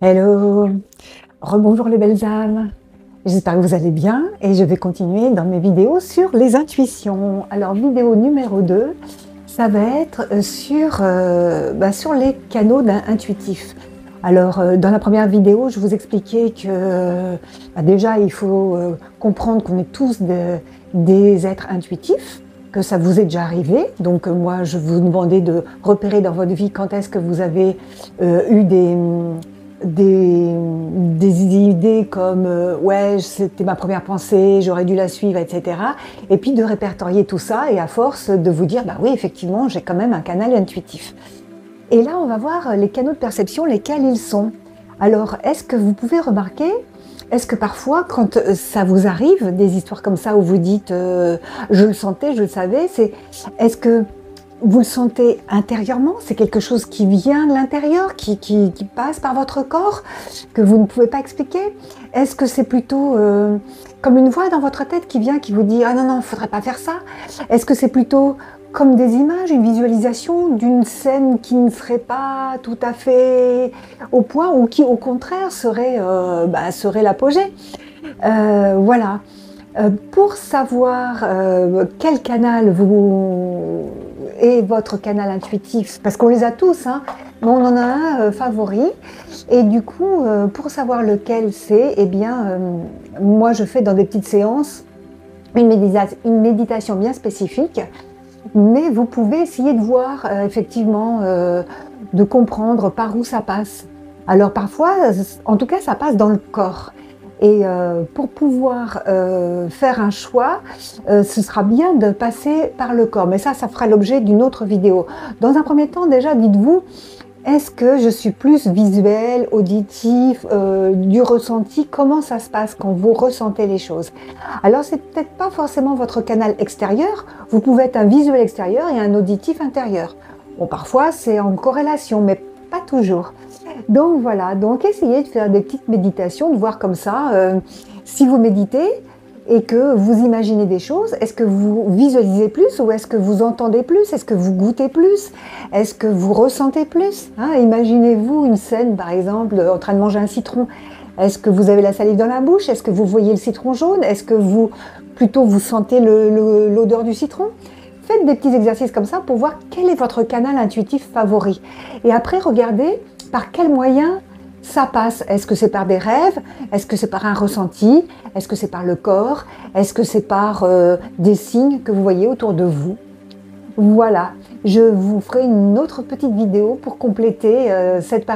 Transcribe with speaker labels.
Speaker 1: Hello, rebonjour les belles âmes, j'espère que vous allez bien et je vais continuer dans mes vidéos sur les intuitions. Alors vidéo numéro 2, ça va être sur les canaux intuitifs. Alors dans la première vidéo, je vous expliquais que déjà il faut comprendre qu'on est tous des êtres intuitifs, que ça vous est déjà arrivé. Donc moi je vous demandais de repérer dans votre vie quand est-ce que vous avez eu des idées comme ouais, c'était ma première pensée, j'aurais dû la suivre, etc. Et puis de répertorier tout ça et à force de vous dire bah oui, effectivement, j'ai quand même un canal intuitif. Et là, on va voir les canaux de perception, lesquels ils sont. Alors, est-ce que vous pouvez remarquer, est-ce que parfois, quand ça vous arrive, des histoires comme ça où vous dites je le sentais, je le savais, est-ce que vous le sentez intérieurement? C'est quelque chose qui vient de l'intérieur, qui passe par votre corps, que vous ne pouvez pas expliquer? Est-ce que c'est plutôt comme une voix dans votre tête qui vient, qui vous dit « Ah non, non, il ne faudrait pas faire ça ». Est-ce que c'est plutôt comme des images, une visualisation d'une scène qui ne serait pas tout à fait au point ou qui, au contraire, serait l'apogée? Voilà. Pour savoir quel canal est votre canal intuitif, parce qu'on les a tous, hein, mais on en a un favori, et du coup, pour savoir lequel c'est, eh bien, moi je fais dans des petites séances une méditation bien spécifique, mais vous pouvez essayer de voir effectivement, de comprendre par où ça passe. Alors parfois, en tout cas, ça passe dans le corps. Et pour pouvoir faire un choix, ce sera bien de passer par le corps. Mais ça fera l'objet d'une autre vidéo. Dans un premier temps, déjà, dites-vous, est-ce que je suis plus visuel, auditif, du ressenti? Comment ça se passe quand vous ressentez les choses? Alors, c'est peut-être pas forcément votre canal extérieur. Vous pouvez être un visuel extérieur et un auditif intérieur. Bon, parfois, c'est en corrélation, mais pas toujours. Donc voilà, donc essayez de faire des petites méditations, de voir comme ça, si vous méditez et que vous imaginez des choses, est-ce que vous visualisez plus ou est-ce que vous entendez plus? Est-ce que vous goûtez plus? Est-ce que vous ressentez plus, hein? Imaginez-vous une scène, par exemple, en train de manger un citron. Est-ce que vous avez la salive dans la bouche? Est-ce que vous voyez le citron jaune? Est-ce que vous sentez l'odeur du citron? Faites des petits exercices comme ça pour voir quel est votre canal intuitif favori. Et après, regardez par quel moyen ça passe. Est-ce que c'est par des rêves? Est-ce que c'est par un ressenti? Est-ce que c'est par le corps? Est-ce que c'est par des signes que vous voyez autour de vous? Voilà, je vous ferai une autre petite vidéo pour compléter cette partie.